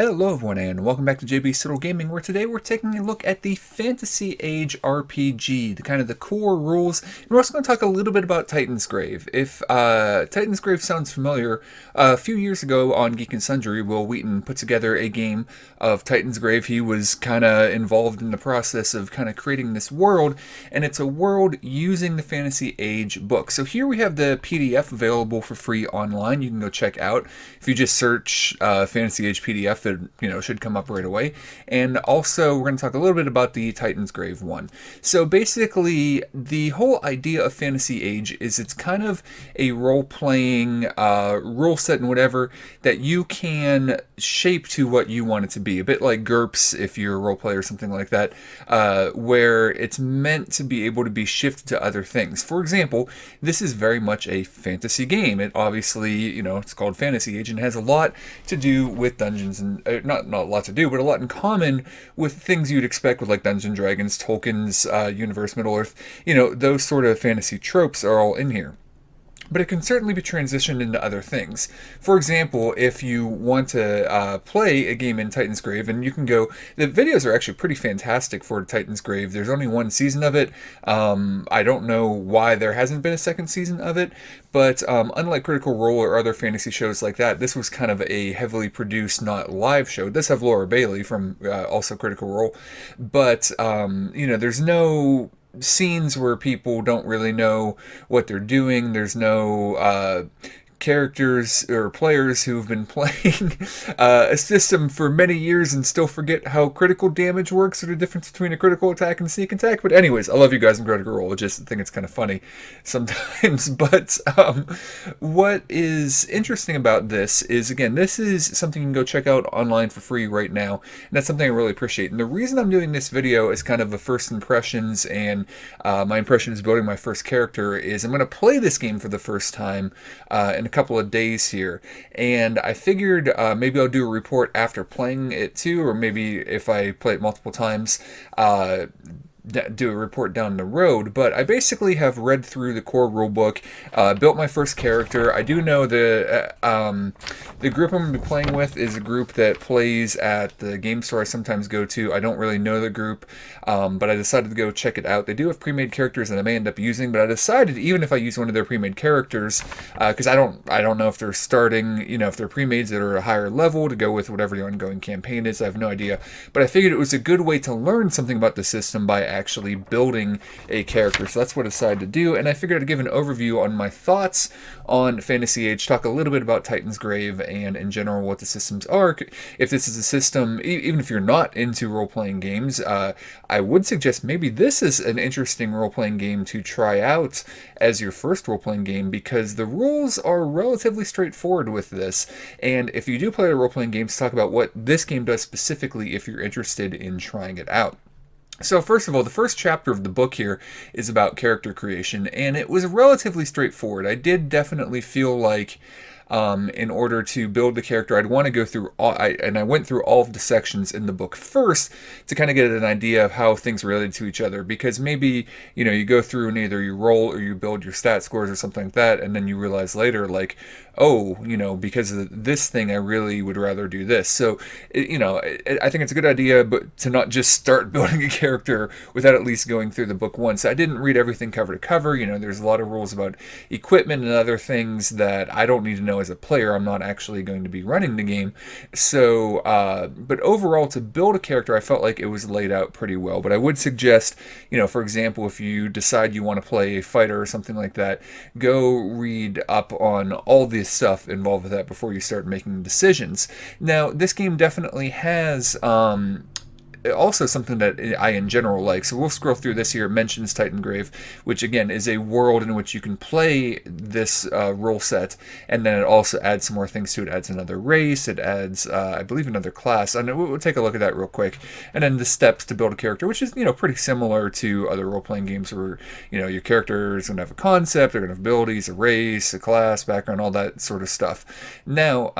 Hello everyone and welcome back to JB's Little Gaming, where today we're taking a look at the Fantasy Age RPG, the kind of the core rules, and we're also going to talk a little bit about Titansgrave. If Titansgrave sounds familiar, a few years ago on Geek and Sundry, Will Wheaton put together a game of Titansgrave. He was kind of involved in the process of kind of creating this world, and it's a world using the Fantasy Age book. So here we have the PDF available for free online. You can go check out. If you just search Fantasy Age PDF, it should come up right away. And also, we're going to talk a little bit about the Titansgrave one. So basically, the whole idea of Fantasy Age is it's kind of a role-playing rule set and whatever that you can shape to what you want it to be. A bit like GURPS, if you're a role player or something like that, where it's meant to be able to be shifted to other things. For example, this is very much a fantasy game. It obviously, it's called Fantasy Age and has a lot to do with Dungeons and not a lot to do, but a lot in common with things you'd expect with like Dungeons and Dragons, Tolkien's universe, Middle Earth. Those sort of fantasy tropes are all in here. But it can certainly be transitioned into other things. For example, if you want to play a game in Titansgrave, and you can go, the videos are actually pretty fantastic for Titansgrave. There's only one season of it. I don't know why there hasn't been a second season of it, but unlike Critical Role or other fantasy shows like that, this was kind of a heavily produced, not live show. It does have Laura Bailey from also Critical Role, but there's no scenes where people don't really know what they're doing. There's no characters or players who've been playing a system for many years and still forget how critical damage works or the difference between a critical attack and a sneak attack. But anyways, I love you guys in Critical Role. I just think it's kind of funny sometimes. But what is interesting about this is, again, this is something you can go check out online for free right now. And that's something I really appreciate. And the reason I'm doing this video is kind of a first impressions, and my impressions building my first character is I'm going to play this game for the first time in a couple of days here, and I figured maybe I'll do a report after playing it too, or maybe if I play it multiple times, do a report down the road. But I basically have read through the core rulebook, built my first character. I do know the group I'm going to be playing with is a group that plays at the game store I sometimes go to. I don't really know the group, but I decided to go check it out. They do have pre-made characters that I may end up using, but I decided even if I use one of their pre-made characters, because I don't know if they're starting, if they're pre-mades that are a higher level to go with whatever the ongoing campaign is. I have no idea, but I figured it was a good way to learn something about the system by actually building a character. So that's what I decided to do, and I figured I'd give an overview on my thoughts on Fantasy Age, talk a little bit about Titansgrave, and in general what the systems are. If this is a system, even if you're not into role-playing games, I would suggest maybe this is an interesting role-playing game to try out as your first role-playing game, because the rules are relatively straightforward with this. And if you do play a role-playing game, to talk about what this game does specifically if you're interested in trying it out. So first of all, the first chapter of the book here is about character creation, and it was relatively straightforward. I did definitely feel like in order to build the character, I'd want to go through I went through all of the sections in the book first to kind of get an idea of how things related to each other, because maybe you go through and either you roll or you build your stat scores or something like that, and then you realize later, like, oh, because of this thing I really would rather do this. So I think it's a good idea, but to not just start building a character without at least going through the book once. I didn't read everything cover to cover. There's a lot of rules about equipment and other things that I don't need to know as a player. I'm not actually going to be running the game. So, but overall, to build a character, I felt like it was laid out pretty well. But I would suggest, for example, if you decide you want to play a fighter or something like that, go read up on all this stuff involved with that before you start making decisions. Now, this game definitely has also something that I in general like. So we'll scroll through this here. It mentions Titansgrave, which again is a world in which you can play this role set, and then it also adds some more things to it. It adds another race, it adds I believe another class, and we'll take a look at that real quick. And then the steps to build a character, which is pretty similar to other role-playing games where your character is going to have a concept, they're going to have abilities, a race, a class, background, all that sort of stuff. Now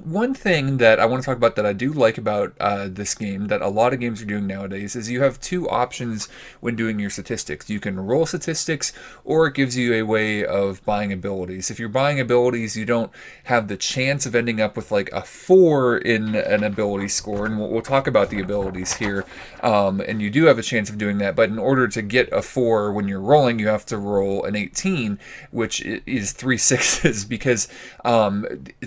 One thing that I want to talk about that I do like about this game that a lot of games are doing nowadays is you have two options when doing your statistics. You can roll statistics, or it gives you a way of buying abilities. If you're buying abilities, you don't have the chance of ending up with like a 4 in an ability score, and we'll talk about the abilities here. And you do have a chance of doing that, but in order to get a 4 when you're rolling, you have to roll an 18, which is 3 sixes, because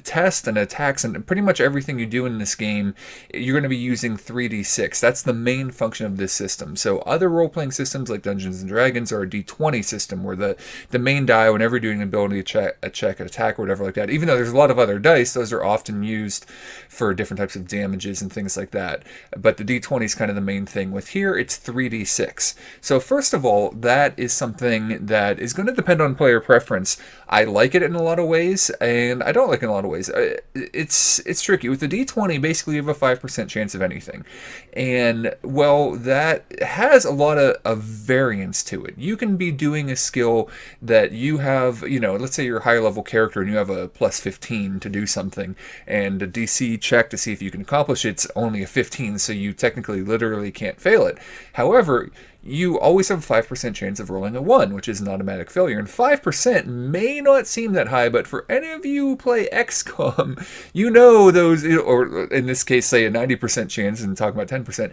test and attacks and pretty much everything you do in this game, you're going to be using 3d6. That's the main function of this system. So other role-playing systems like Dungeons and Dragons are a d20 system, where the main die, whenever you're doing an ability check, an attack, or whatever like that, even though there's a lot of other dice, those are often used for different types of damages and things like that. But the d20 is kind of the main thing. With here, it's 3d6. So first of all, that is something that is going to depend on player preference. I like it in a lot of ways, and I don't like it in a lot of ways. It's tricky. With the d20, basically you have a 5% chance of anything. And, well, that has a lot of variance to it. You can be doing a skill that you have, let's say you're a higher level character and you have a plus 15 to do something, and a DC check to see if you can accomplish it's only a 15, so you technically literally can't fail it. However, you always have a 5% chance of rolling a 1, which is an automatic failure. And 5% may not seem that high, but for any of you who play XCOM, you know those, or in this case, say a 90% chance, and talking about 10%,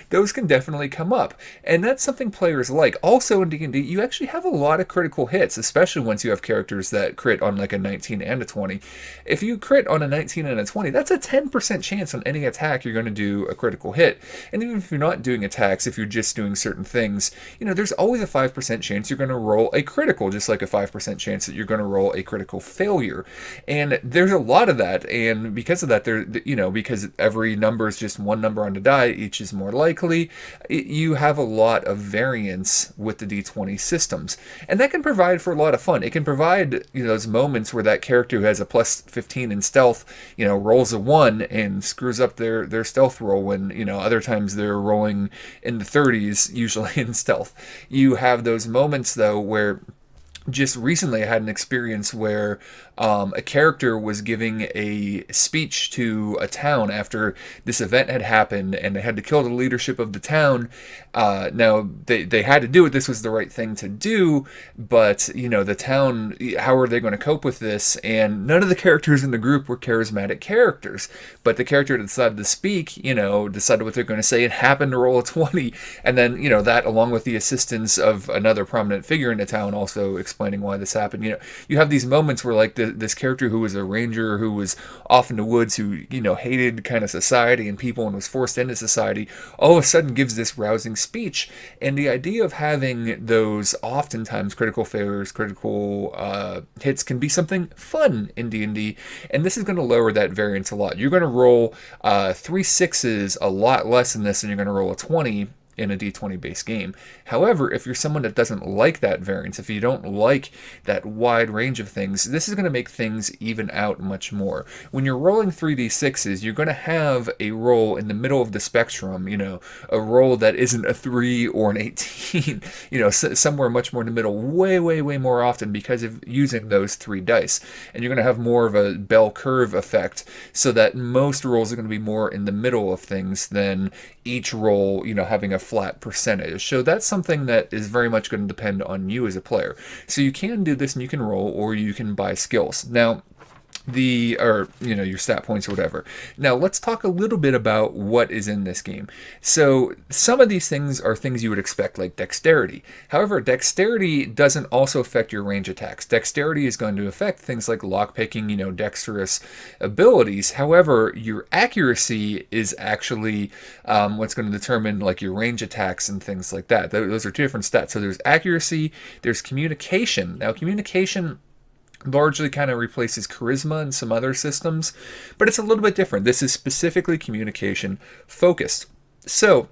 those can definitely come up. And that's something players like. Also in D&D, you actually have a lot of critical hits, especially once you have characters that crit on like a 19 and a 20. If you crit on a 19 and a 20, that's a 10% chance on any attack you're going to do a critical hit. And even if you're not doing attacks, if you're just doing certain things, there's always a 5% chance you're going to roll a critical, just like a 5% chance that you're going to roll a critical failure. And there's a lot of that, and because of that, because every number is just one number on the die, each is more likely, you have a lot of variance with the d20 systems. And that can provide for a lot of fun. It can provide, those moments where that character who has a plus 15 in stealth, rolls a 1 and screws up their stealth roll when, other times they're rolling in the 30s, usually in stealth. You have those moments, though, where just recently I had an experience where a character was giving a speech to a town after this event had happened, and they had to kill the leadership of the town. Now, they had to do it. This was the right thing to do, but, the town, how are they going to cope with this? And none of the characters in the group were charismatic characters, but the character that decided to speak, decided what they're going to say and happened to roll a 20, and then, that, along with the assistance of another prominent figure in the town, also explaining why this happened. You have these moments where, like, this character who was a ranger, who was off in the woods, who, hated kind of society and people and was forced into society, all of a sudden gives this rousing speech. And the idea of having those oftentimes critical failures, critical hits, can be something fun in D&D, and this is going to lower that variance a lot. You're going to roll 3 sixes a lot less than this than you're going to roll a 20 in a d20 based game. However, if you're someone that doesn't like that variance, if you don't like that wide range of things, this is going to make things even out much more. When you're rolling 3d6s, you're going to have a roll in the middle of the spectrum, a roll that isn't a 3 or an 18, somewhere much more in the middle, way, way, way more often, because of using those 3 dice. And you're going to have more of a bell curve effect, so that most rolls are going to be more in the middle of things than each roll, having a flat percentage. So that's something that is very much going to depend on you as a player. So you can do this and you can roll, or you can buy skills. Now, your stat points or whatever. Now, let's talk a little bit about what is in this game. So, some of these things are things you would expect, like dexterity. However, dexterity doesn't also affect your range attacks. Dexterity is going to affect things like lockpicking, dexterous abilities. However, your accuracy is actually what's going to determine, like, your range attacks and things like that. Those are 2 different stats. So, there's accuracy, there's communication. Now, communication largely kind of replaces charisma and some other systems, but it's a little bit different. This is specifically communication focused. So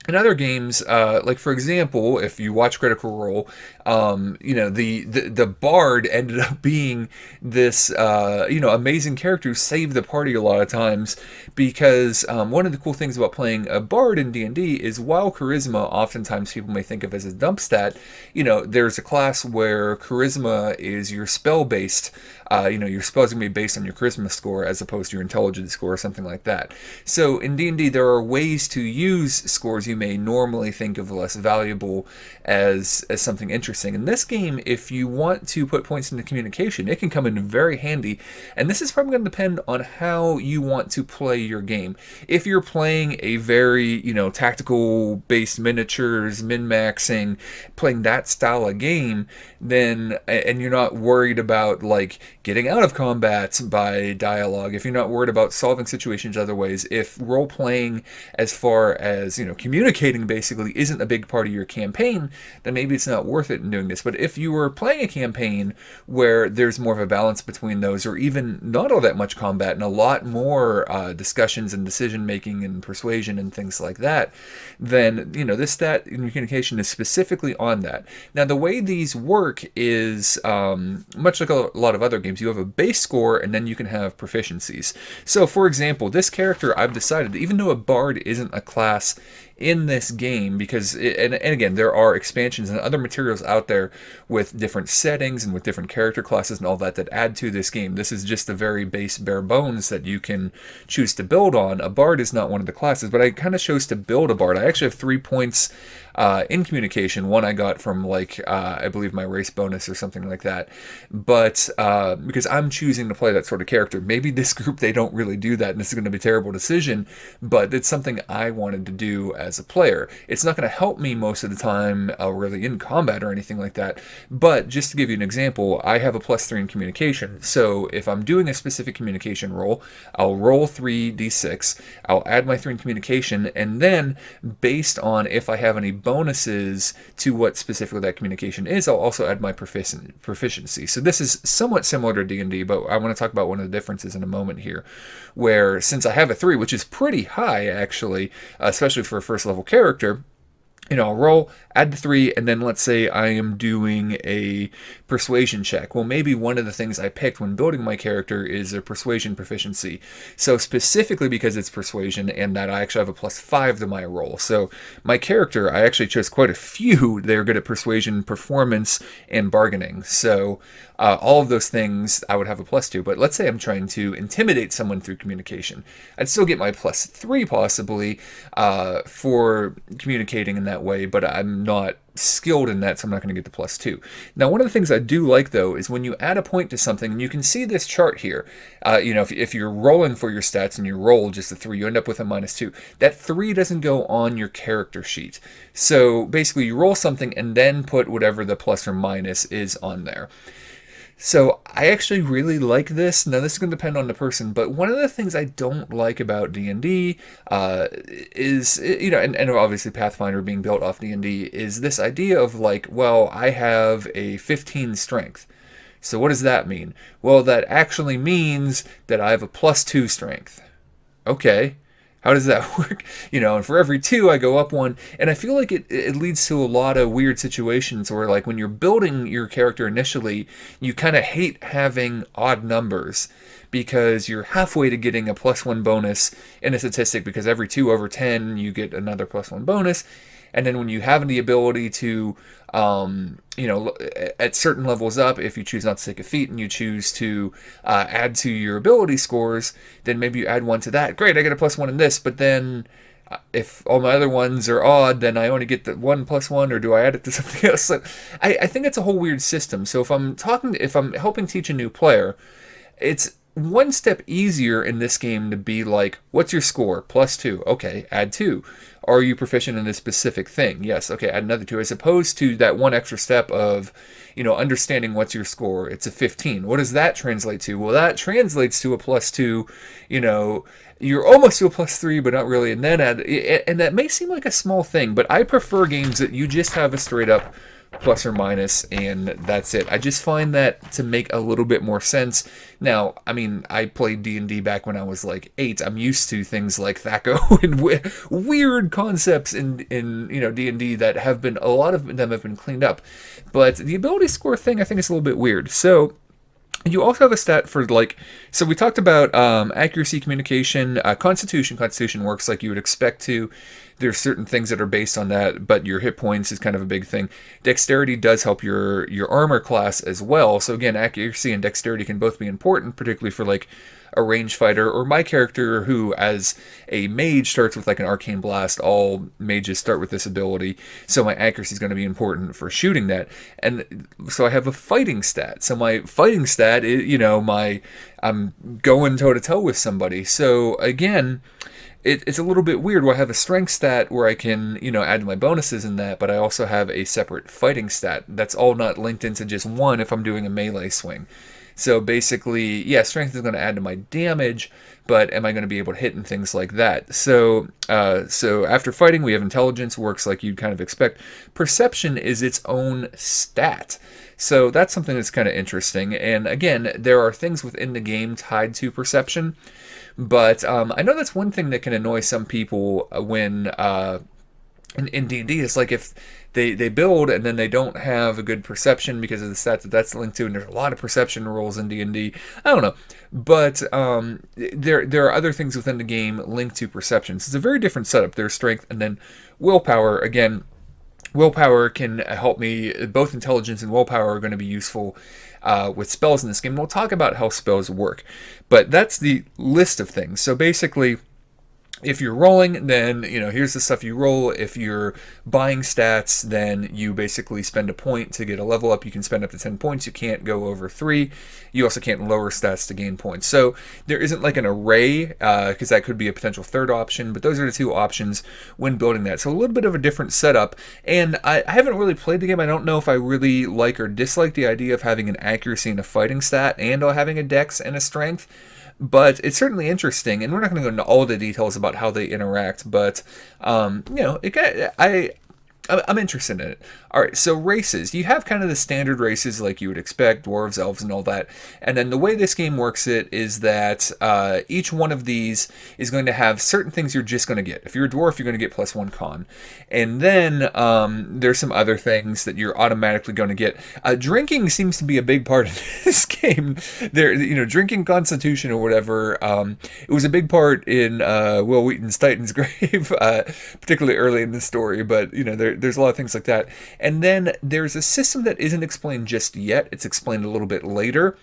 in other games, like for example, if you watch Critical Role, the bard ended up being this amazing character who saved the party a lot of times because one of the cool things about playing a bard in D&D is while charisma oftentimes people may think of as a dump stat, there's a class where charisma is your spell based. Your spells are going to be based on your charisma score as opposed to your intelligence score or something like that. So in D&D, there are ways to use scores you may normally think of less valuable as something interesting. In this game, if you want to put points into communication, it can come in very handy. And this is probably going to depend on how you want to play your game. If you're playing a very, tactical-based miniatures, min-maxing, playing that style of game, then, and you're not worried about, like, getting out of combat by dialogue, if you're not worried about solving situations other ways, if role-playing as far as, communicating basically isn't a big part of your campaign, then maybe it's not worth it in doing this. But if you were playing a campaign where there's more of a balance between those, or even not all that much combat and a lot more discussions and decision-making and persuasion and things like that, then, this stat in communication is specifically on that. Now, the way these work is much like a lot of other games. You have a base score, and then you can have proficiencies. So, for example, this character, I've decided, even though a bard isn't a class in this game, because, and again, there are expansions and other materials out there with different settings and with different character classes and all that add to this game. This is just the very base bare bones that you can choose to build on. A bard is not one of the classes, but I kind of chose to build a bard. I actually have 3 points in communication. One I got from, I believe my race bonus or something like that. But because I'm choosing to play that sort of character. Maybe this group, they don't really do that, and this is going to be a terrible decision, but it's something I wanted to do as a player. It's not going to help me most of the time really in combat or anything like that, but just to give you an example, I have a +3 in communication. So if I'm doing a specific communication roll, I'll roll 3d6, I'll add my 3 in communication, and then based on if I have any bonuses to what specifically that communication is, I'll also add my proficiency. So this is somewhat similar to D&D, but I want to talk about one of the differences in a moment here, where since I have a 3, which is pretty high actually, especially for a first level character, I'll roll, add the 3, and then let's say I am doing a persuasion check. Well, maybe one of the things I picked when building my character is a persuasion proficiency. So specifically because it's persuasion and that I actually have a +5 to my roll. So my character, I actually chose quite a few. They're good at persuasion, performance, and bargaining. So all of those things I would have a +2. But let's say I'm trying to intimidate someone through communication. I'd still get my +3 possibly for communicating in that way, but I'm not skilled in that, so I'm not going to get the +2. Now, one of the things I do like, though, is when you add a point to something, and you can see this chart here, if you're rolling for your stats and you roll just a 3, you end up with a -2. That 3 doesn't go on your character sheet. So basically, you roll something and then put whatever the plus or minus is on there. So I actually really like this. Now, this is going to depend on the person, but one of the things I don't like about D&D is, and obviously Pathfinder being built off D&D, is this idea of I have a 15 strength. So what does that mean? Well, that actually means that I have a +2 strength. Okay. How does that work? And for every 2, I go up 1. And I feel like it leads to a lot of weird situations where, when you're building your character initially, you kind of hate having odd numbers because you're halfway to getting a +1 bonus in a statistic because every 2 over 10, you get another +1 bonus. And then when you have the ability to, at certain levels up, if you choose not to take a feat and you choose to add to your ability scores, then maybe you add 1 to that. Great, I get a +1 in this, but then if all my other ones are odd, then I only get the 1 +1, or do I add it to something else? So I think it's a whole weird system. So if I'm helping teach a new player, it's one step easier in this game to be like, what's your score? +2. Okay, add 2. Are you proficient in this specific thing? Yes. Okay, add another 2. As opposed to that one extra step of, understanding what's your score. It's a 15. What does that translate to? Well, that translates to a +2. You're almost to a +3, but not really. And then and that may seem like a small thing, but I prefer games that you just have a straight up plus or minus, and that's it. I just find that to make a little bit more sense. Now, I mean, I played D&D back when I was like 8. I'm used to things like THAC0 and weird concepts in D&D that have been, a lot of them have been cleaned up. But the ability score thing, I think, is a little bit weird. So you also have a stat for, like, so we talked about accuracy, communication, constitution. Constitution works like you would expect to. There's certain things that are based on that, but your hit points is kind of a big thing. Dexterity does help your armor class as well. So again, accuracy and dexterity can both be important, particularly for like a range fighter, or my character who, as a mage, starts with like an arcane blast. All mages start with this ability, so my accuracy is going to be important for shooting that. And so I have a fighting stat. So my fighting stat is, I'm going toe to toe with somebody. So again, it's a little bit weird where I have a strength stat where I can, add my bonuses in that, but I also have a separate fighting stat. That's all not linked into just one if I'm doing a melee swing. So basically, yeah, strength is going to add to my damage, but am I going to be able to hit and things like that? So after fighting, we have intelligence, works like you'd kind of expect. Perception is its own stat. So that's something that's kind of interesting. And again, there are things within the game tied to perception. But I know that's one thing that can annoy some people when in D&D. It's like if they build and then they don't have a good perception because of the stats that's linked to, and there's a lot of perception rules in D&D. I don't know. But there are other things within the game linked to perception. So it's a very different setup. There's strength and then willpower. Again, willpower can help me. Both intelligence and willpower are going to be useful with spells in this game. We'll talk about how spells work. But that's the list of things. So basically, if you're rolling, then, here's the stuff you roll. If you're buying stats, then you basically spend a point to get a level up. You can spend up to 10 points. You can't go over 3. You also can't lower stats to gain points. So there isn't like an array, because that could be a potential third option, but those are the two options when building that. So a little bit of a different setup. And I haven't really played the game. I don't know if I really like or dislike the idea of having an accuracy and a fighting stat and having a dex and a strength. But it's certainly interesting, and we're not going to go into all the details about how they interact, but, I'm interested in it. All right, so races. You have kind of the standard races like you would expect, dwarves, elves, and all that. And then the way this game works it is that each one of these is going to have certain things you're just going to get. If you're a dwarf, you're going to get +1 con. And then there's some other things that you're automatically going to get. Drinking seems to be a big part of this game. Drinking Constitution or whatever. It was a big part in Will Wheaton's Titansgrave, particularly early in the story. But there's a lot of things like that. And then there's a system that isn't explained just yet. It's explained a little bit later,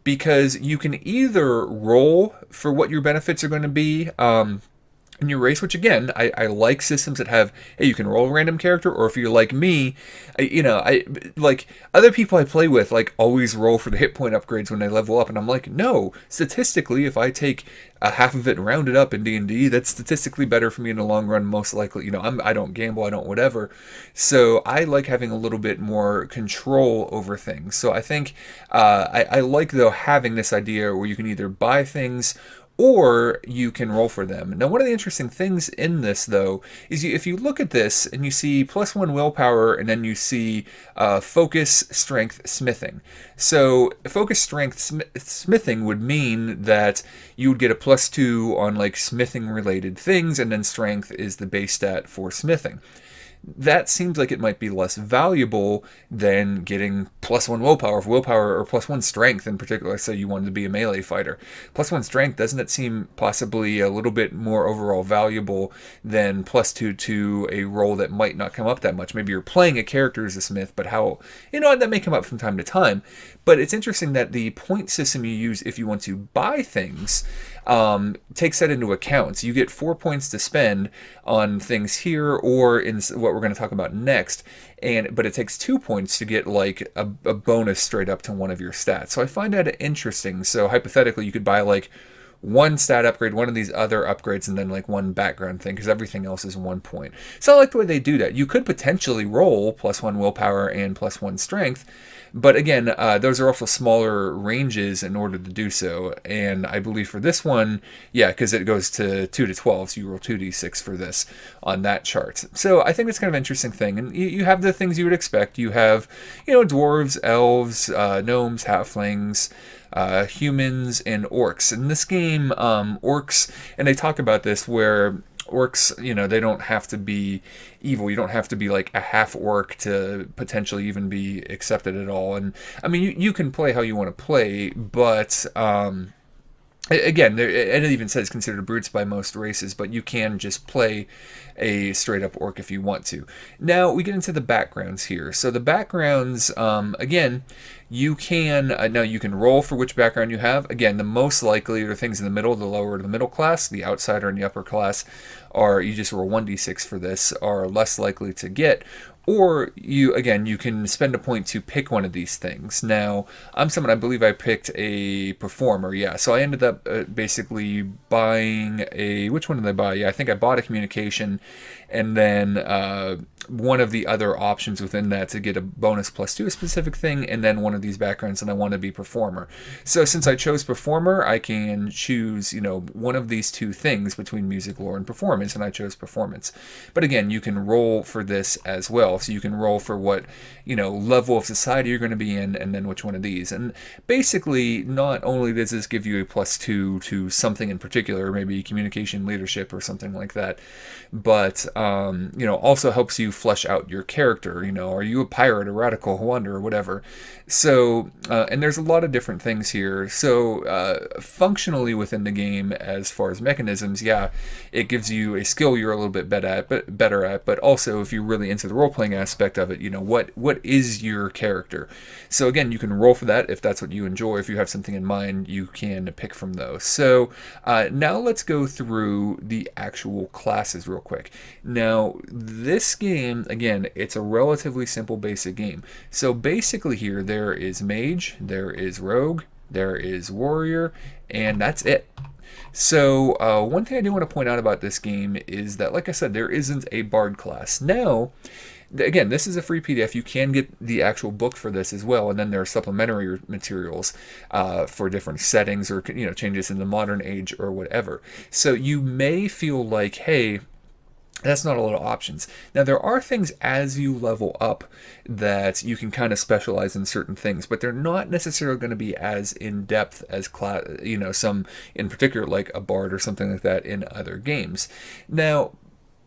because you can either roll for what your benefits are going to be in your race, which again, I like systems that have, hey, you can roll a random character, or if you're like me, I like other people I play with, like always roll for the hit point upgrades when they level up, and I'm like, no, statistically, if I take half of it and round it up in D&D, that's statistically better for me in the long run, most likely. I don't gamble, I don't whatever, so I like having a little bit more control over things. So I think I like, though, having this idea where you can either buy things or you can roll for them. Now, one of the interesting things in this, though, is if you look at this and you see +1 willpower, and then you see focus, strength, smithing. So focus, strength, smithing would mean that you would get a +2 on like smithing related things, and then strength is the base stat for smithing. That seems like it might be less valuable than getting +1 willpower, or +1 strength in particular. Say you wanted to be a melee fighter. +1 strength, doesn't it seem possibly a little bit more overall valuable than +2 to a role that might not come up that much? Maybe you're playing a character as a smith, but that may come up from time to time. But it's interesting that the point system you use if you want to buy things takes that into account. So you get 4 points to spend on things here, or in what we're going to talk about next, but it takes 2 points to get like a bonus straight up to one of your stats. So I find that interesting. So hypothetically, you could buy like one stat upgrade, one of these other upgrades, and then like one background thing, because everything else is 1 point. So I like the way they do that. You could potentially roll +1 willpower and +1 strength, but again, those are also smaller ranges in order to do so. And I believe for this one, yeah, because it goes to 2 to 12, so you roll 2d6 for this on that chart. So I think it's kind of an interesting thing. And you have the things you would expect. You have, dwarves, elves, gnomes, halflings, humans, and orcs. In this game, orcs, and they talk about this where orcs, they don't have to be evil. You don't have to be like a half orc to potentially even be accepted at all. And I mean, you can play how you want to play, but again, it even says considered brutes by most races, but you can just play a straight up orc if you want to. Now we get into the backgrounds here. So the backgrounds, again, you can now you can roll for which background you have. Again, the most likely are things in the middle, the lower to the middle class. The outsider and the upper class are, you just roll 1d6 for this, are less likely to get. Or you can spend a point to pick one of these things. Now, I'm someone, I believe I picked a performer, yeah. So I ended up basically buying which one did I buy? Yeah, I think I bought a communication, and then one of the other options within that to get a bonus +2 a specific thing, and then one of these backgrounds, and I want to be performer. So since I chose performer, I can choose, one of these two things between music, lore, and performance, and I chose performance. But again, you can roll for this as well. So you can roll for what, level of society you're going to be in, and then which one of these. And basically, not only does this give you a +2 to something in particular, maybe communication, leadership, or something like that, but, also helps you flesh out your character. Are you a pirate, a radical, a wanderer, or whatever? So, and there's a lot of different things here. So, functionally within the game, as far as mechanisms, yeah, it gives you a skill you're a little bit better at, but also if you're really into the role-playing aspect of it, what is your character? So again, you can roll for that if that's what you enjoy. If you have something in mind, you can pick from those. So now let's go through the actual classes real quick. Now, this game, again, it's a relatively simple basic game. So basically here, there is mage, there is rogue, there is warrior, and that's it. So one thing I do want to point out about this game is that, like I said, there isn't a bard class. Now, again, this is a free PDF. You can get the actual book for this as well, and then there are supplementary materials for different settings or changes in the modern age or whatever. So you may feel like, hey, that's not a lot of options. Now, there are things as you level up that you can kind of specialize in certain things, but they're not necessarily going to be as in-depth as some in particular, like a bard or something like that in other games. Now,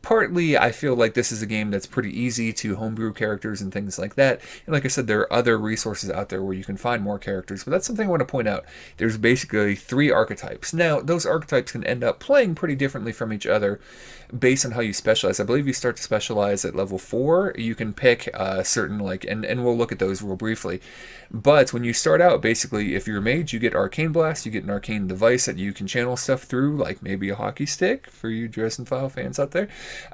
partly, I feel like this is a game that's pretty easy to homebrew characters and things like that. And like I said, there are other resources out there where you can find more characters. But that's something I want to point out. There's basically 3 archetypes. Now, those archetypes can end up playing pretty differently from each other based on how you specialize. I believe you start to specialize at level 4. You can pick certain, and we'll look at those real briefly. But when you start out, basically, if you're a mage, you get Arcane Blast. You get an arcane device that you can channel stuff through, like maybe a hockey stick for you Dresden File fans out there.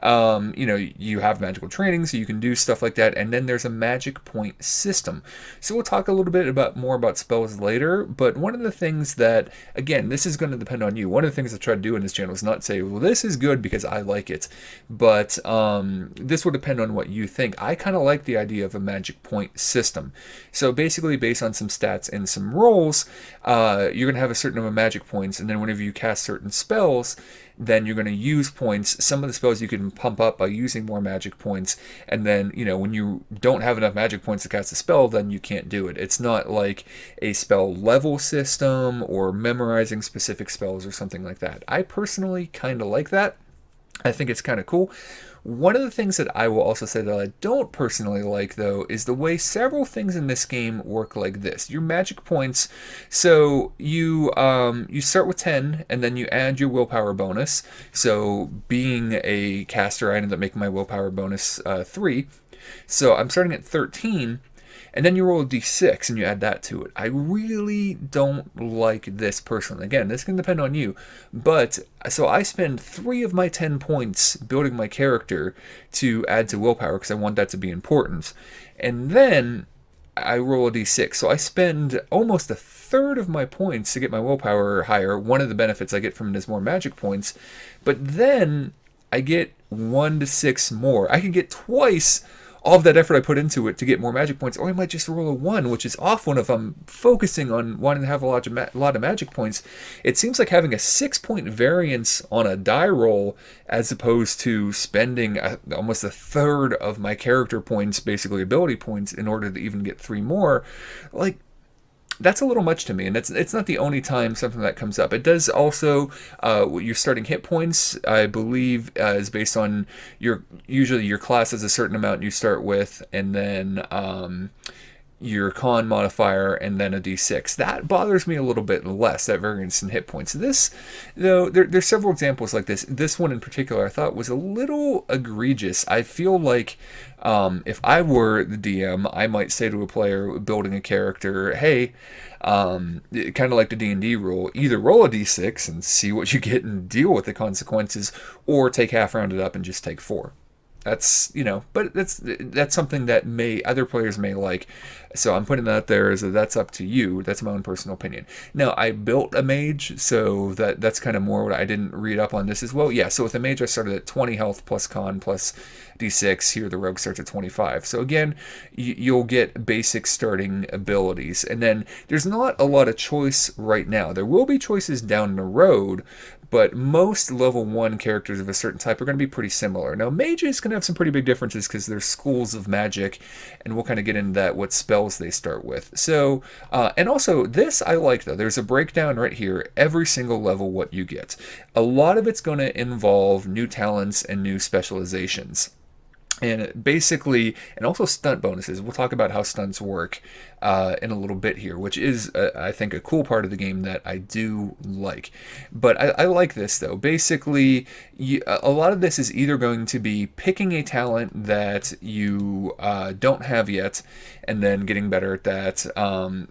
You have magical training, so you can do stuff like that. And then there's a magic point system. So we'll talk a little bit more about spells later. But one of the things that, again, this is going to depend on you. One of the things I try to do in this channel is not say, well, this is good because I like it. But this will depend on what you think. I kind of like the idea of a magic point system. So basically, based on some stats and some rolls, you're going to have a certain number of magic points. And then whenever you cast certain spells, then you're going to use points. Some of the spells you can pump up by using more magic points. And then, when you don't have enough magic points to cast a spell, then you can't do it. It's not like a spell level system or memorizing specific spells or something like that. I personally kind of like that. I think it's kind of cool. One of the things that I will also say that I don't personally like, though, is the way several things in this game work like this. Your magic points, so you start with 10, and then you add your willpower bonus. So being a caster, I ended up making my willpower bonus 3. So I'm starting at 13, and then you roll a d6 and you add that to it. I really don't like this personally. Again, this can depend on you. But, so I spend 3 of my 10 points building my character to add to willpower because I want that to be important. And then I roll a d6. So I spend almost a third of my points to get my willpower higher. One of the benefits I get from it is more magic points. But then I get 1 to 6 more. I can get twice all of that effort I put into it to get more magic points, or I might just roll a 1, which is off one if I'm focusing on wanting to have a lot of magic points. It seems like having a 6-point variance on a die roll as opposed to spending almost a third of my character points, basically ability points, in order to even get 3 more. Like, that's a little much to me, and it's not the only time something that comes up. It does also, your starting hit points, I believe, is based on usually your class has a certain amount you start with, and then your con modifier, and then a d6. That bothers me a little bit less, that variance in hit points. This, though, there's several examples like this. This one in particular I thought was a little egregious. I feel like if I were the DM, I might say to a player building a character, hey, kind of like the D&D rule, either roll a d6 and see what you get and deal with the consequences, or take half rounded up and just take 4. That's, but that's something that other players may like. So I'm putting that out there as that's up to you. That's my own personal opinion. Now, I built a mage, so that's kind of more what I didn't read up on this as well. Yeah, so with a mage, I started at 20 health plus con plus d6. Here, the rogue starts at 25. So again, you'll get basic starting abilities. And then there's not a lot of choice right now. There will be choices down the road, but most level 1 characters of a certain type are going to be pretty similar. Now, mages can have some pretty big differences because there's schools of magic, and we'll kind of get into that, what spells they start with. So, and also, this I like, though. There's a breakdown right here, every single level what you get. A lot of it's going to involve new talents and new specializations. And basically, and also stunt bonuses. We'll talk about how stunts work in a little bit here, which is, I think, a cool part of the game that I do like. But I like this, though. Basically, a lot of this is either going to be picking a talent that you don't have yet, and then getting better at that,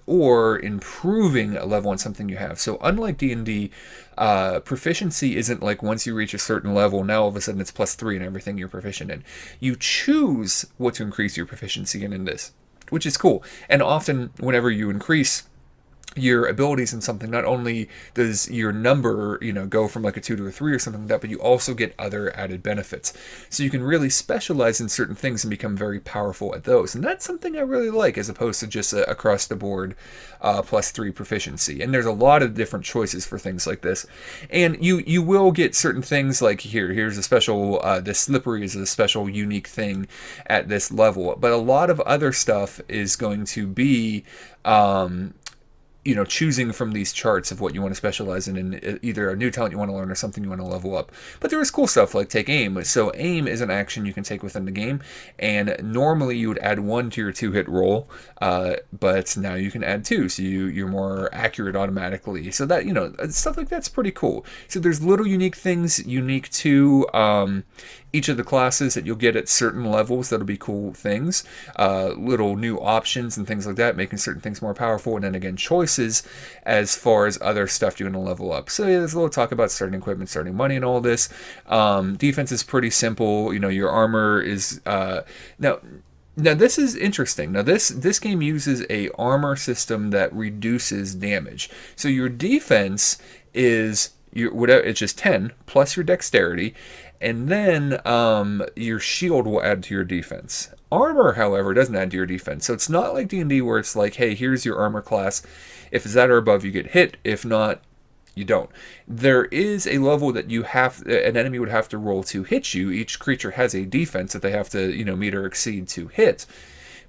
or improving a level on something you have. So unlike D&D, proficiency isn't like once you reach a certain level, now all of a sudden it's +3 in everything you're proficient in. You choose what to increase your proficiency in this, which is cool. And often whenever you increase your abilities in something, not only does your number, go from like a 2 to a 3 or something like that, but you also get other added benefits. So you can really specialize in certain things and become very powerful at those. And that's something I really like, as opposed to just across the board +3 proficiency. And there's a lot of different choices for things like this. And you will get certain things like here's a special, this slippery is a special unique thing at this level. But a lot of other stuff is going to be choosing from these charts of what you want to specialize in either a new talent you want to learn or something you want to level up. But there is cool stuff like take aim. So aim is an action you can take within the game, and normally you would add 1 to your 2-hit roll, but now you can add 2, so you're more accurate automatically. So that, stuff like that's pretty cool. So there's little unique things unique to each of the classes that you'll get at certain levels that'll be cool things, little new options and things like that, making certain things more powerful, and then again choices as far as other stuff you're going to level up. So yeah, there's a little talk about starting equipment, starting money, and all this. Defense is pretty simple. Your armor is now this is interesting. Now this game uses a armor system that reduces damage. So your defense is it's just 10 plus your dexterity, and then your shield will add to your defense. Armor, however, doesn't add to your defense. So it's not like D&D where it's like, hey, here's your armor class. If it's that or above, you get hit. If not, you don't. There is a level that an enemy would have to roll to hit you. Each creature has a defense that they have to, meet or exceed to hit.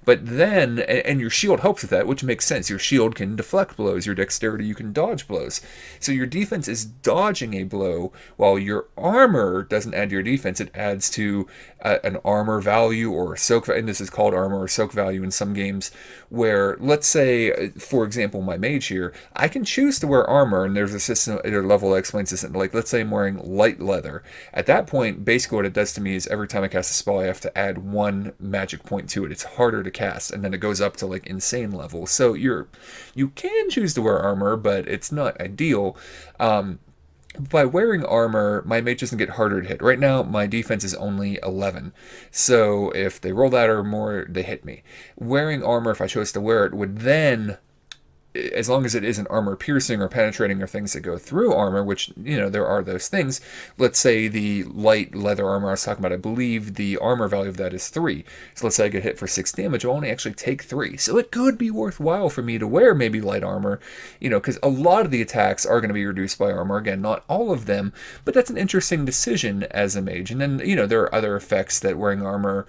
But then, and your shield helps with that, which makes sense. Your shield can deflect blows. Your dexterity, you can dodge blows. So your defense is dodging a blow, while your armor doesn't add to your defense. It adds to an armor value or a soak, and this is called armor or soak value in some games, where, let's say, for example, my mage here, I can choose to wear armor, and there's a system, a level that explains this, like, let's say I'm wearing light leather. At that point, basically what it does to me is every time I cast a spell, I have to add 1 magic point to it. It's harder to cast, and then it goes up to like insane levels. So you can choose to wear armor, but it's not ideal. By wearing armor, my mage doesn't get harder to hit. Right now, my defense is only 11. So if they roll that or more, they hit me. Wearing armor, if I chose to wear it, would then, as long as it isn't armor piercing or penetrating or things that go through armor, which, there are those things. Let's say the light leather armor I was talking about, I believe the armor value of that is 3. So let's say I get hit for 6 damage, I'll only actually take 3. So it could be worthwhile for me to wear maybe light armor, because a lot of the attacks are going to be reduced by armor. Again, not all of them, but that's an interesting decision as a mage. And then, there are other effects that wearing armor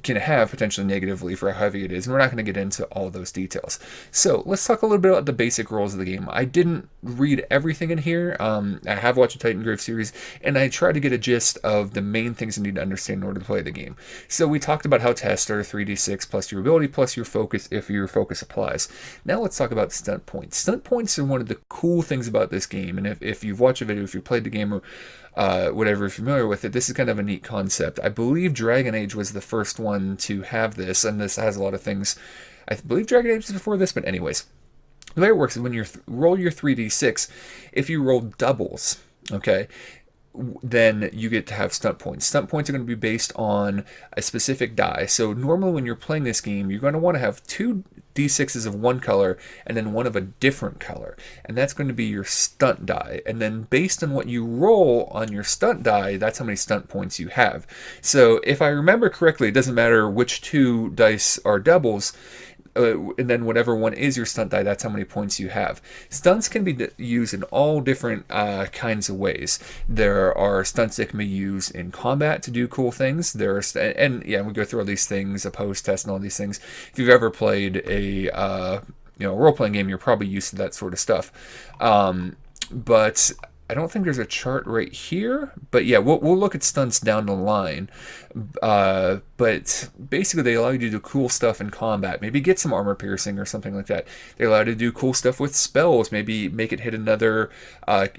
can have potentially negatively for how heavy it is, and we're not going to get into all those details. So let's talk a little bit about the basic rules of the game. I didn't read everything in here. I have watched the Titansgrave series, and I tried to get a gist of the main things you need to understand in order to play the game. So we talked about how tests are 3d6 plus your ability plus your focus if your focus applies. Now let's talk about stunt points. Stunt points are one of the cool things about this game, and if you've watched a video, if you played the game, or whatever you're familiar with it, this is kind of a neat concept. I believe Dragon Age was the first one to have this, and this has a lot of things. I believe Dragon Age was before this, but anyways. The way it works is when you roll your 3d6, if you roll doubles, okay, then you get to have stunt points. Stunt points are going to be based on a specific die. So normally when you're playing this game, you're going to want to have 2 d6s of one color and then one of a different color. And that's going to be your stunt die. And then based on what you roll on your stunt die, that's how many stunt points you have. So if I remember correctly, it doesn't matter which 2 dice are doubles. And then whatever one is your stunt die, that's how many points you have. Stunts can be used in all different kinds of ways. There are stunts that can be used in combat to do cool things. And we go through all these things, opposed test and all these things. If you've ever played a role-playing game, you're probably used to that sort of stuff. But I don't think there's a chart right here, but yeah, we'll look at stunts down the line. But basically, they allow you to do cool stuff in combat. Maybe get some armor piercing or something like that. They allow you to do cool stuff with spells. Maybe make it hit another.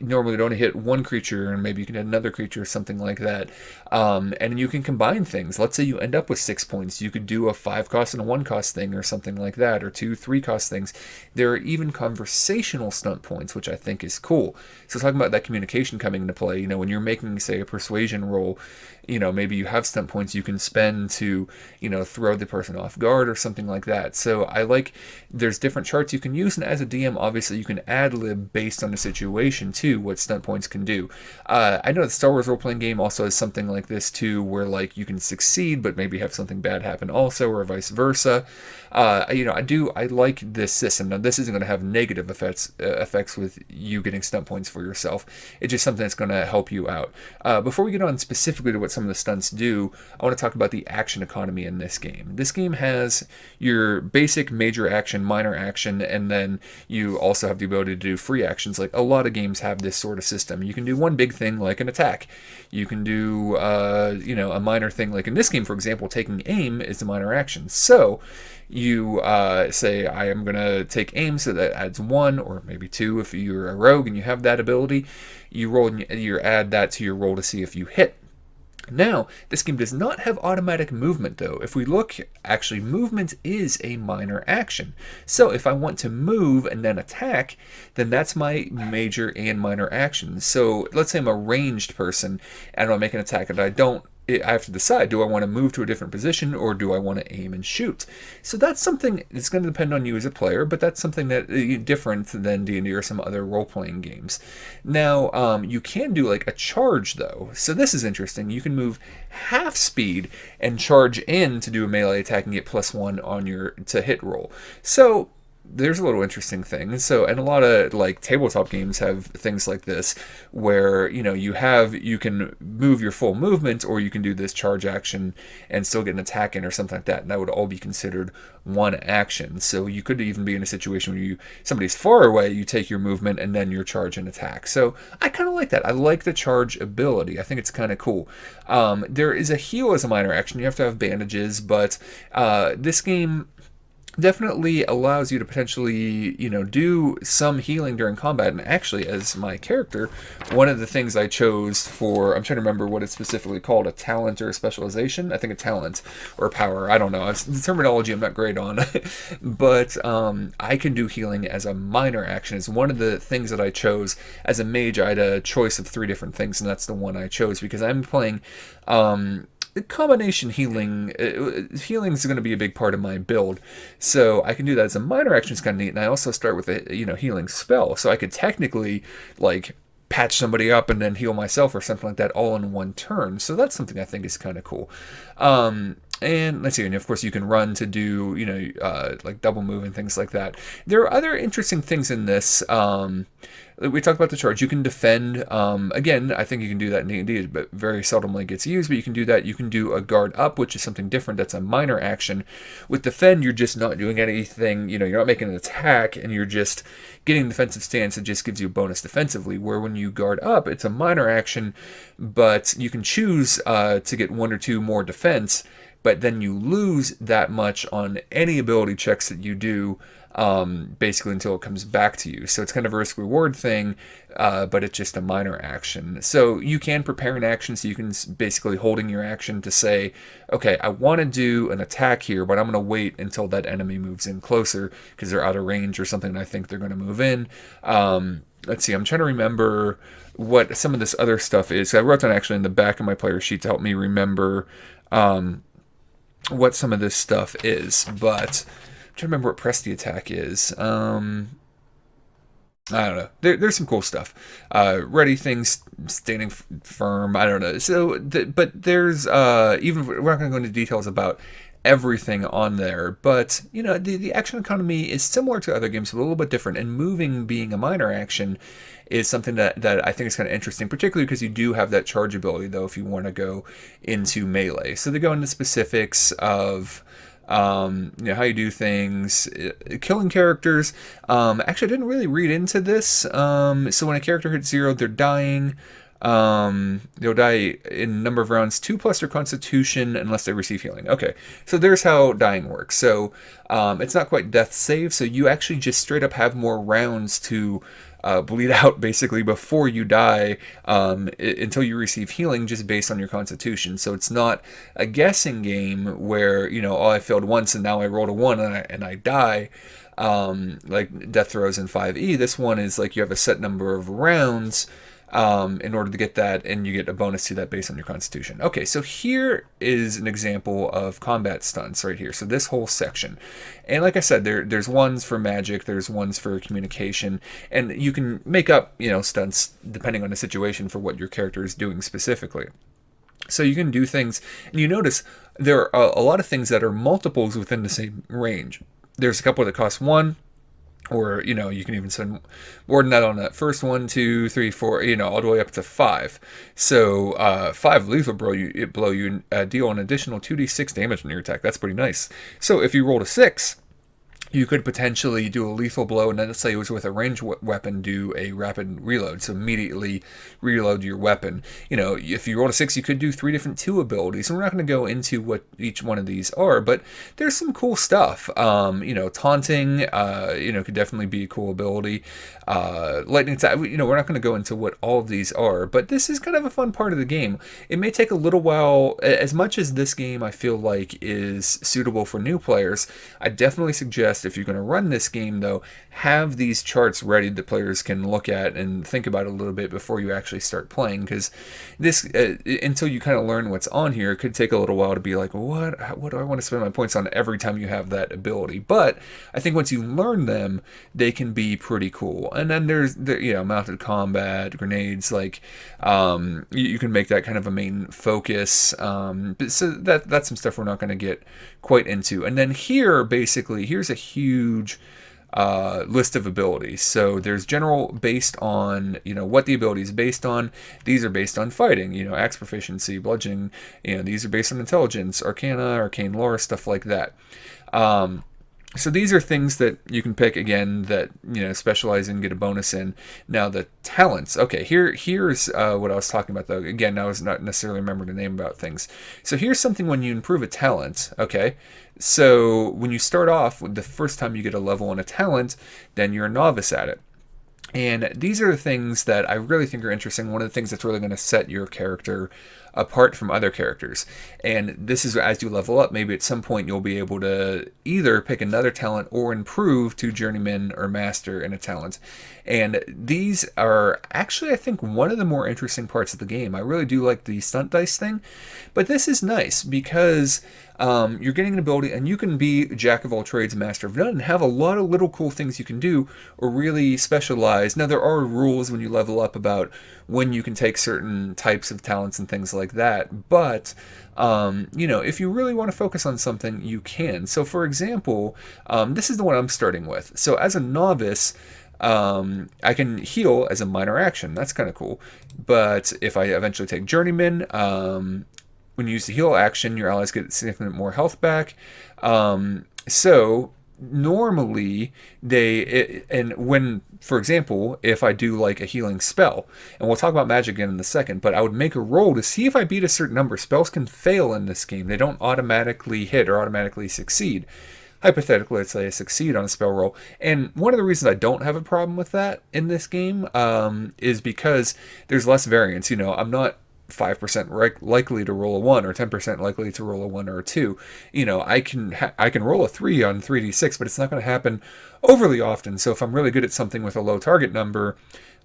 Normally, it only hit one creature, and maybe you can hit another creature or something like that. And you can combine things. Let's say you end up with 6 points. You could do a 5 cost and a 1 cost thing or something like that, or 2, 3 cost things. There are even conversational stunt points, which I think is cool. So talking about that communication coming into play, when you're making, say, a persuasion roll, maybe you have stunt points you can spend to, throw the person off guard or something like that. So there's different charts you can use, and as a DM, obviously you can ad-lib based on the situation too, what stunt points can do. I know the Star Wars role-playing game also has something like this too, where you can succeed, but maybe have something bad happen also, or vice versa. I like this system. Now, this isn't going to have negative effects with you getting stunt points for yourself. It's just something that's going to help you out. Before we get on specifically to what some of the stunts do, I want to talk about the action economy in this game. This game has your basic major action, minor action, and then you also have the ability to do free actions. Like a lot of games have this sort of system. You can do one big thing like an attack. You can do a minor thing, like in this game, for example, taking aim is a minor action. So you say, I am going to take aim, so that adds 1 or maybe 2 if you're a rogue and you have that ability. You roll and you add that to your roll to see if you hit. Now, this game does not have automatic movement, though. If we look, actually, movement is a minor action. So if I want to move and then attack, then that's my major and minor actions. So let's say I'm a ranged person and I make an attack and I have to decide, do I want to move to a different position or do I want to aim and shoot? So that's something, it's going to depend on you as a player, but that's something that different than D&D or some other role-playing games. Now, you can do like a charge though. So this is interesting. You can move half speed and charge in to do a melee attack and get +1 on your to hit roll. So there's a little interesting thing. So, and a lot of tabletop games have things like this where, you can move your full movement, or you can do this charge action and still get an attack in or something like that. And that would all be considered one action. So you could even be in a situation where somebody's far away, you take your movement and then your charge and attack. So I kind of like that. I like the charge ability. I think it's kind of cool. There is a heal as a minor action. You have to have bandages, but this game, definitely allows you to potentially, do some healing during combat. And actually, as my character, one of the things I chose for, I'm trying to remember what it's specifically called, a talent or a specialization. I think a talent or a power. I don't know. It's the terminology I'm not great on. But I can do healing as a minor action. It's one of the things that I chose as a mage. I had a choice of 3 different things, and that's the one I chose because I'm playing combination healing. Healing is going to be a big part of my build, so I can do that as a minor action. It's kind of neat, and I also start with a healing spell, so I could technically like patch somebody up and then heal myself or something like that all in one turn. So that's something I think is kind of cool. And let's see, and of course you can run to do, like double move and things like that. There are other interesting things in this. We talked about the charge. You can defend. Again, I think you can do that in D&D, but very seldomly gets used. But you can do that. You can do a guard up, which is something different. That's a minor action. With defend, you're just not doing anything. You're not making an attack, and you're just getting defensive stance. It just gives you a bonus defensively. Where when you guard up, it's a minor action, but you can choose to get 1 or 2 more defense. But then you lose that much on any ability checks that you do, basically until it comes back to you. So it's kind of a risk-reward thing, but it's just a minor action. So you can prepare an action, so you can basically holding your action to say, okay, I want to do an attack here, but I'm going to wait until that enemy moves in closer because they're out of range or something, and I think they're going to move in. Let's see, I'm trying to remember what some of this other stuff is. I wrote down actually in the back of my player sheet to help me remember what some of this stuff is, but I'm trying to remember what press the attack is. I don't know. There's some cool stuff. Ready things, standing firm. I don't know. So, but there's even we're not going to go into details about everything on there, but the action economy is similar to other games, but a little bit different. And moving being a minor action is something that I think is kind of interesting, particularly because you do have that charge ability, though, if you want to go into melee. So they go into specifics of how you do things, killing characters. Actually, I didn't really read into this. So when a character hits 0, they're dying. They'll die in number of rounds 2+ their constitution unless they receive healing. Okay, so there's how dying works. So it's not quite death save, so you actually just straight up have more rounds to bleed out basically before you die, until you receive healing just based on your constitution. So it's not a guessing game where oh, I failed once and now I rolled a 1 and I die, like death throws in 5e. This one is like you have a set number of rounds in order to get that, and you get a bonus to that based on your constitution. Okay, so here is an example of combat stunts right here. So this whole section, and like I said, there's ones for magic, there's ones for communication, and you can make up stunts depending on the situation for what your character is doing specifically. So you can do things, and you notice there are a lot of things that are multiples within the same range. There's a couple that cost 1. Or, you can even spend more than that on that first 1, 2, 3, 4, all the way up to 5. So, 5 lethal blow you deal an additional 2d6 damage on your attack. That's pretty nice. So, if you rolled a 6, you could potentially do a lethal blow, and then let's say it was with a ranged weapon, do a rapid reload. So immediately reload your weapon. If you roll a 6, you could do 3 different 2 abilities. And we're not going to go into what each one of these are, but there's some cool stuff. Taunting, could definitely be a cool ability. Lightning attack, we're not going to go into what all of these are, but this is kind of a fun part of the game. It may take a little while, as much as this game I feel like is suitable for new players. I definitely suggest if you're going to run this game, though, have these charts ready that players can look at and think about a little bit before you actually start playing, because this, until you kind of learn what's on here, it could take a little while to be like, what do I want to spend my points on every time you have that ability? But I think once you learn them, they can be pretty cool. And then there's mounted combat, grenades, like you can make that kind of a main focus. So that's some stuff we're not going to get quite into. And then here, basically, here's a huge list of abilities. So there's general based on what the ability is based on. These are based on fighting, axe proficiency, bludgeoning. These are based on intelligence, arcana, arcane lore, stuff like that. So these are things that you can pick again that specialize in, get a bonus in. Now the talents. Okay, here's what I was talking about though. Again, I was not necessarily remembering the name about things. So here's something when you improve a talent. Okay, so when you start off with the first time you get a level in a talent, then you're a novice at it. And these are the things that I really think are interesting. One of the things that's really going to set your character apart from other characters. And this is as you level up, maybe at some point you'll be able to either pick another talent or improve to journeyman or master in a talent. And these are actually, I think, one of the more interesting parts of the game. I really do like the stunt dice thing, but this is nice because you're getting an ability, and you can be jack of all trades, master of none, and have a lot of little cool things you can do or really specialize. Now, there are rules when you level up about when you can take certain types of talents and things like that, but if you really want to focus on something, you can. So, for example, this is the one I'm starting with. So, as a novice, I can heal as a minor action. That's kind of cool. But if I eventually take journeyman, when you use the heal action, your allies get significantly more health back. So normally for example, if I do like a healing spell, and we'll talk about magic again in a second, but I would make a roll to see if I beat a certain number. Spells can fail in this game. They don't automatically hit or automatically succeed. Hypothetically, let's say I succeed on a spell roll. And one of the reasons I don't have a problem with that in this game is because there's less variance. I'm not 5% likely to roll a 1 or 10% likely to roll a 1 or a 2. I can roll a 3 on 3d6, but it's not going to happen overly often. So if I'm really good at something with a low target number,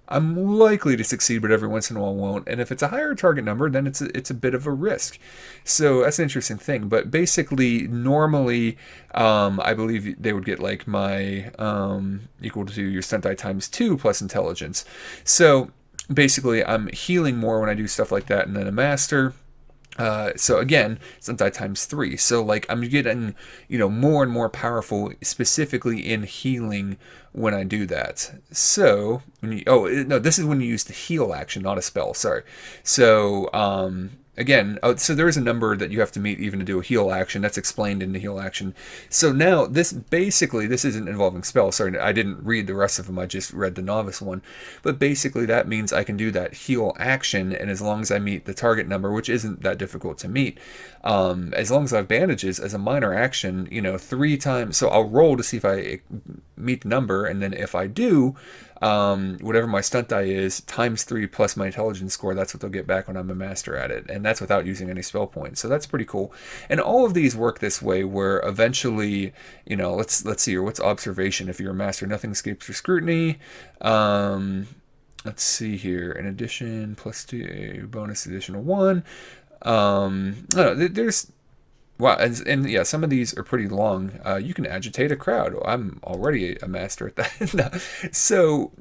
I'm likely to succeed, but every once in a while won't. And if it's a higher target number, then it's a bit of a risk. So that's an interesting thing. But basically, normally, I believe they would get like my equal to your stunt die times 2 plus intelligence. So basically, I'm healing more when I do stuff like that, and then a master. So again, stunt die times 3. So like I'm getting, more and more powerful, specifically in healing when I do that. So this is when you use the heal action, not a spell. Sorry. So so there is a number that you have to meet even to do a heal action. That's explained in the heal action. So now this isn't involving spell. Sorry, I didn't read the rest of them. I just read the novice one. But basically that means I can do that heal action, and as long as I meet the target number, which isn't that difficult to meet, as long as I have bandages as a minor action, 3 times. So I'll roll to see if I meet the number, and then if I do, whatever my stunt die is, times 3 plus my intelligence score, that's what they'll get back when I'm a master at it. And that's without using any spell points. So that's pretty cool. And all of these work this way where eventually, let's see here, what's observation? If you're a master, nothing escapes your scrutiny. Let's see here. In addition, plus 2, bonus additional 1. There's wow, and yeah, some of these are pretty long. You can agitate a crowd. I'm already a master at that. No. So,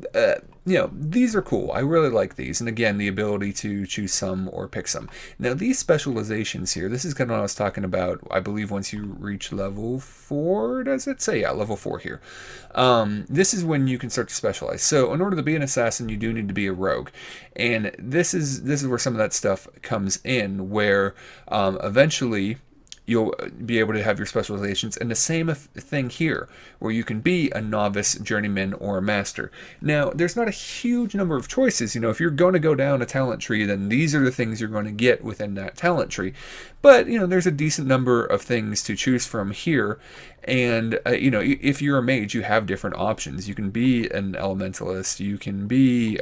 these are cool. I really like these. And again, the ability to choose some or pick some. Now, these specializations here, this is kind of what I was talking about, I believe, once you reach level 4, does it say? Yeah, level 4 here. This is when you can start to specialize. So, in order to be an assassin, you do need to be a rogue. And this is where some of that stuff comes in, where eventually you'll be able to have your specializations. And the same thing here, where you can be a novice, journeyman, or a master. Now, there's not a huge number of choices. If you're going to go down a talent tree, then these are the things you're going to get within that talent tree. But, there's a decent number of things to choose from here. And, if you're a mage, you have different options. You can be an elementalist. You can be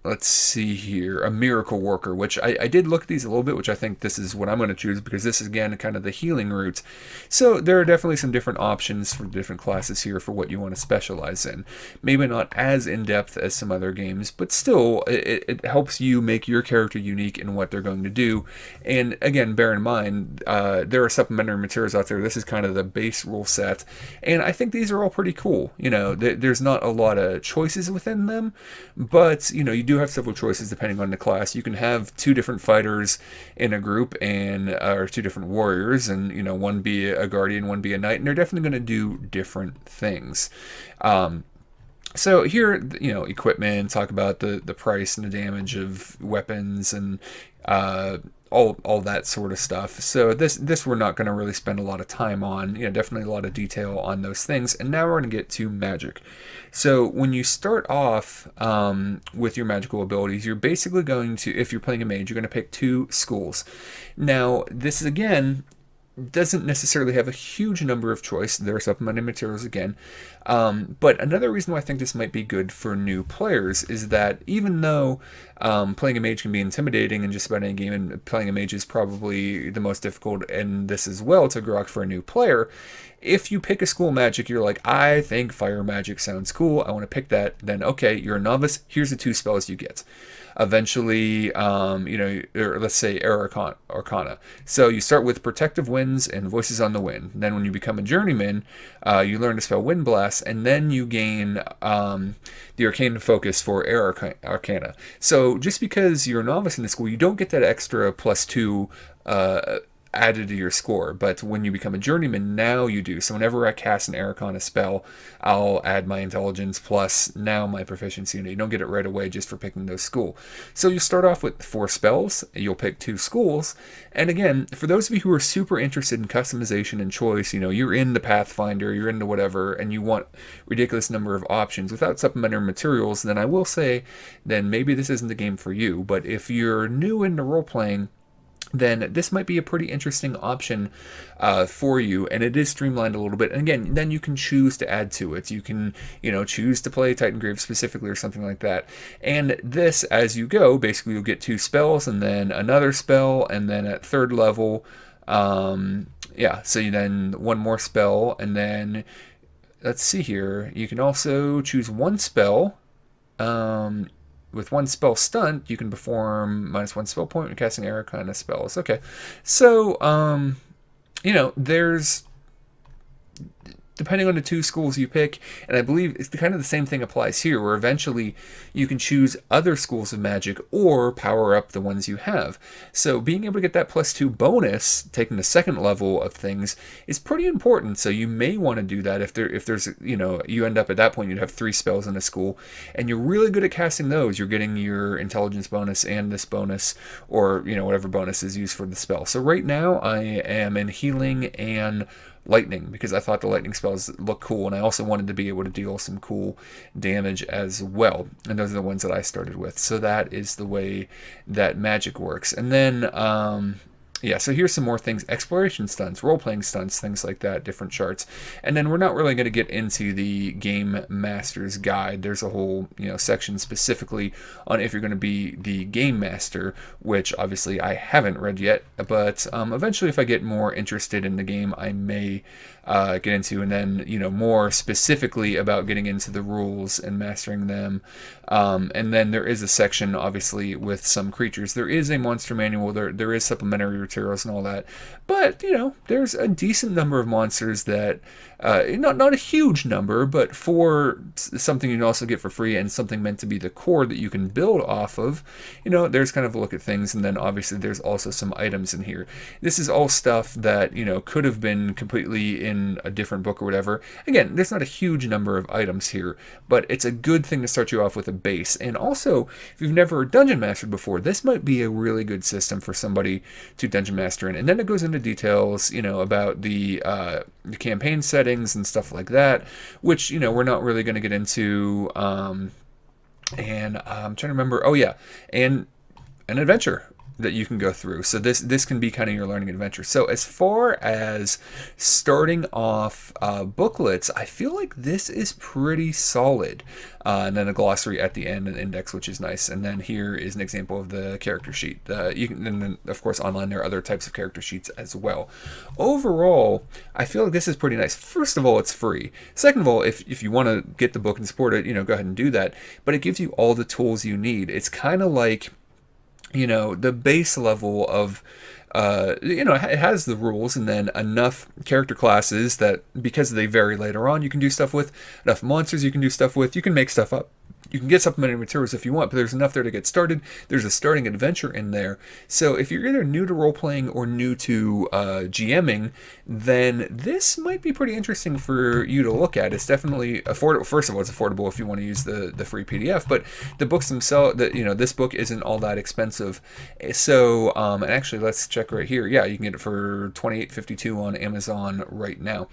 let's see here, a miracle worker, which I did look at these a little bit, which I think this is what I'm going to choose because this is, again, kind of the healing route. So there are definitely some different options for different classes here for what you want to specialize in. Maybe not as in-depth as some other games, but still, it helps you make your character unique in what they're going to do. And again, bear in mind, there are supplementary materials out there. This is kind of the base rule set, and I think these are all pretty cool. There's not a lot of choices within them, but, you do have several choices depending on the class. You can have 2 different fighters in a group, and or 2 different warriors, and one be a guardian, one be a knight, and they're definitely going to do different things. So here, equipment, talk about the price and the damage of weapons, and all that sort of stuff. So this we're not going to really spend a lot of time on. Definitely a lot of detail on those things. And now we're going to get to magic. So when you start off with your magical abilities, you're basically going to, if you're playing a mage, you're going to pick 2 schools. Now this is, again, doesn't necessarily have a huge number of choice. There are supplemental materials again. But another reason why I think this might be good for new players is that even though playing a mage can be intimidating in just about any game, and playing a mage is probably the most difficult in this as well to grok for a new player, if you pick a school magic, you're like, I think fire magic sounds cool, I want to pick that, then okay, you're a novice, here's the 2 spells you get. Eventually, or let's say Air Arcana. So you start with Protective Winds and Voices on the Wind. Then when you become a Journeyman, you learn to spell Wind Blast, and then you gain the Arcane Focus for Air Arcana. So just because you're a novice in the school, you don't get that extra +2 added to your score, but when you become a journeyman, now you do. So whenever I cast an Air Arcana spell, I'll add my intelligence plus now my proficiency, and you don't get it right away just for picking those school. So you start off with 4 spells, you'll pick 2 schools, and again, for those of you who are super interested in customization and choice, you're in the Pathfinder, you're into whatever, and you want ridiculous number of options without supplementary materials, then I will say, then maybe this isn't the game for you. But if you're new into role-playing, then this might be a pretty interesting option for you, and it is streamlined a little bit. And again, then you can choose to add to it. You can, choose to play Titansgrave specifically or something like that. And this, as you go, basically you'll get 2 spells, and then another spell, and then at 3rd level, so you then 1 more spell, and then, let's see here, you can also choose 1 spell, with 1 spell stunt, you can perform -1 spell point when casting Air Arcana spells. Okay, so, there's, depending on the 2 schools you pick, and I believe it's kind of the same thing applies here, where eventually you can choose other schools of magic or power up the ones you have. So being able to get that +2 bonus, taking the 2nd level of things, is pretty important. So you may want to do that if there's, you end up at that point, you'd have 3 spells in a school, and you're really good at casting those. You're getting your intelligence bonus and this bonus, or, whatever bonus is used for the spell. So right now I am in healing and lightning, because I thought the lightning spells look cool, and I also wanted to be able to deal some cool damage as well, and those are the ones that I started with. So that is the way that magic works. And then so here's some more things: exploration stunts, role-playing stunts, things like that, different charts. And then we're not really going to get into the Game Master's Guide. There's a whole section specifically on if you're going to be the Game Master, which obviously I haven't read yet, but eventually if I get more interested in the game, I may get into, and then more specifically about getting into the rules and mastering them. And then there is a section obviously with some creatures. There is a monster manual, there is supplementary materials and all that, but there's a decent number of monsters that not a huge number, but for something you can also get for free and something meant to be the core that you can build off of, there's kind of a look at things. And then obviously there's also some items in here. This is all stuff that could have been completely in a different book or whatever. Again, there's not a huge number of items here, but it's a good thing to start you off with a base. And also, if you've never dungeon mastered before, this might be a really good system for somebody to dungeon master in. And then it goes into details about the campaign settings and stuff like that, which we're not really going to get into. And I'm trying to remember. Oh yeah, and an adventure that you can go through. So this can be kind of your learning adventure. So as far as starting off booklets, I feel like this is pretty solid. And then a glossary at the end, an index, which is nice. And then here is an example of the character sheet. And then of course online there are other types of character sheets as well. Overall, I feel like this is pretty nice. First of all, it's free. Second of all, if you want to get the book and support it, go ahead and do that. But it gives you all the tools you need. It's kind of like the base level of, it has the rules and then enough character classes that because they vary later on, you can do stuff with, enough monsters you can do stuff with, you can make stuff up You can get supplementary materials if you want, but there's enough there to get started. There's a starting adventure in there. So if you're either new to role-playing or new to GMing, then this might be pretty interesting for you to look at. It's definitely affordable. First of all, it's affordable if you want to use the free PDF, but the books themselves, this book isn't all that expensive. So, and actually, let's check right here. Yeah, you can get it for $28.52 on Amazon right now.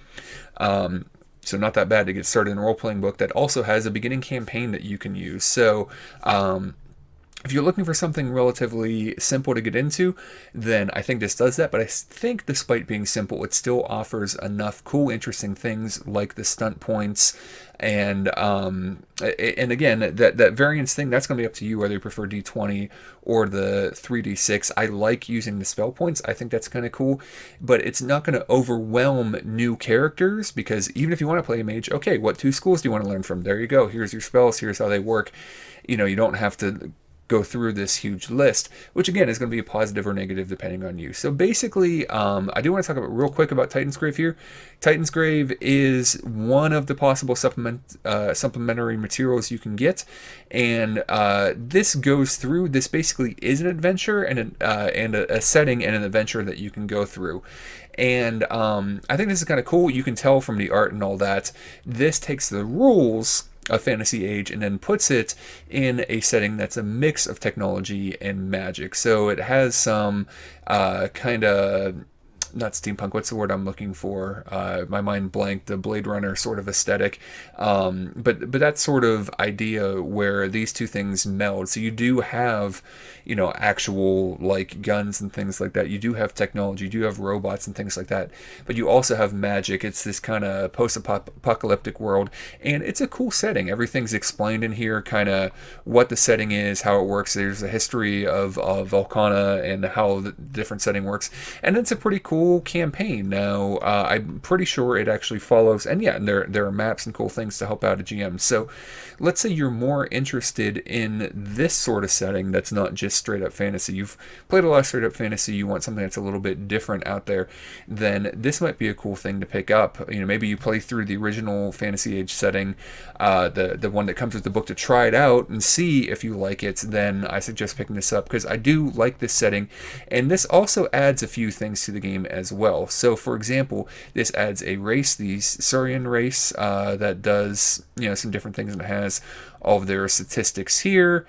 So not that bad to get started in a role-playing book that also has a beginning campaign that you can use. So if you're looking for something relatively simple to get into, then I think this does that. But I think despite being simple, it still offers enough cool, interesting things like the stunt points. And again, that variance thing, that's going to be up to you whether you prefer D20 or the 3D6. I like using the spell points. I think that's kind of cool, but it's not going to overwhelm new characters, because even if you want to play a mage, okay, what 2 schools do you want to learn from? There you go. Here's your spells. Here's how they work. You don't have to go through this huge list, which again is going to be a positive or negative depending on you. So basically, I do want to talk about real quick about Titansgrave here. Titansgrave is one of the possible supplementary materials you can get, and this goes through. This basically is an adventure and a setting and an adventure that you can go through. And I think this is kind of cool. You can tell from the art and all that. This takes the rules of Fantasy Age and then puts it in a setting that's a mix of technology and magic. So it has some kind of, not steampunk, what's the word I'm looking for? My mind blanked, the Blade Runner sort of aesthetic. But that sort of idea where these two things meld. So you do have, actual like guns and things like that. You do have technology, you do have robots and things like that. But you also have magic. It's this kind of post-apocalyptic world. And it's a cool setting. Everything's explained in here, kind of what the setting is, how it works. There's a history of Volcana and how the different setting works. And it's a pretty cool campaign. Now, I'm pretty sure it actually follows, and there are maps and cool things to help out a GM. So let's say you're more interested in this sort of setting that's not just straight up fantasy. You've played a lot of straight up fantasy, you want something that's a little bit different out there, then this might be a cool thing to pick up. Maybe you play through the original Fantasy Age setting, the one that comes with the book, to try it out and see if you like it. Then I suggest picking this up, because I do like this setting, and this also adds a few things to the game as well. So for example, this adds a race, the Saurian race, that does some different things, and it has all of their statistics here.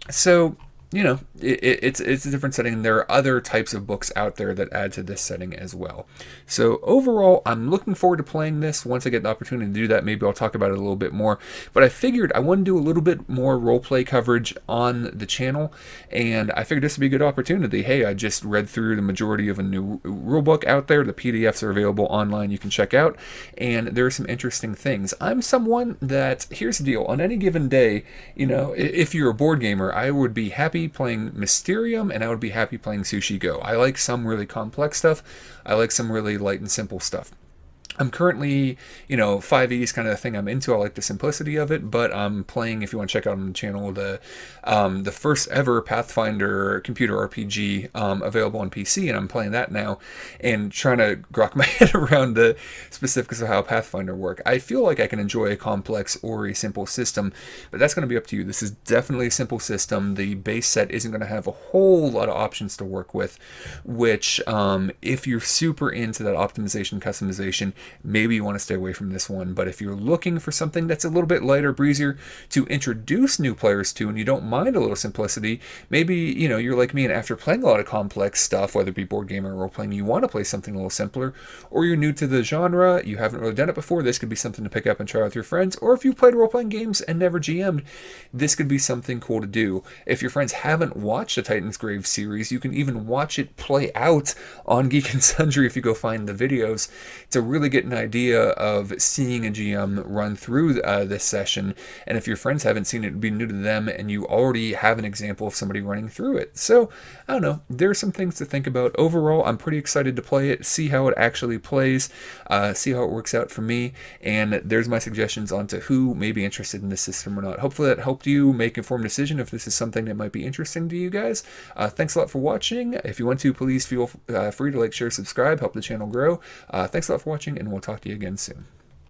So it's a different setting. There are other types of books out there that add to this setting as well. So overall, I'm looking forward to playing this. Once I get the opportunity to do that, maybe I'll talk about it a little bit more. But I figured I want to do a little bit more roleplay coverage on the channel, and I figured this would be a good opportunity. Hey, I just read through the majority of a new rulebook out there. The PDFs are available online, you can check out, and there are some interesting things. I'm someone that, here's the deal, on any given day, if you're a board gamer, I would be happy playing Mysterium, and I would be happy playing Sushi Go. I like some really complex stuff. I like some really light and simple stuff. I'm currently, 5e is kind of the thing I'm into. I like the simplicity of it, but I'm playing, if you want to check out on the channel, the first ever Pathfinder computer RPG available on PC, and I'm playing that now and trying to grok my head around the specifics of how Pathfinder work. I feel like I can enjoy a complex or a simple system, but that's going to be up to you. This is definitely a simple system. The base set isn't going to have a whole lot of options to work with, which if you're super into that optimization, customization, maybe you want to stay away from this one. But if you're looking for something that's a little bit lighter, breezier to introduce new players to, and you don't mind a little simplicity, maybe you're like me, and after playing a lot of complex stuff, whether it be board game or role playing, you want to play something a little simpler, or you're new to the genre, you haven't really done it before, this could be something to pick up and try with your friends. Or if you played role playing games and never GM'd, this could be something cool to do. If your friends haven't watched the Titansgrave series, you can even watch it play out on Geek and Sundry if you go find the videos to really get an idea of seeing a GM run through this session. And if your friends haven't seen it, it'd be new to them, and you already have an example of somebody running through it. So I don't know, there's some things to think about. Overall, I'm pretty excited to play it, see how it actually plays, see how it works out for me, and there's my suggestions on to who may be interested in this system or not. Hopefully that helped you make an informed decision if this is something that might be interesting to you guys. Thanks a lot for watching. If you want to, please feel free to like, share, subscribe, help the channel grow. Thanks a lot for watching, and we'll talk to you again soon.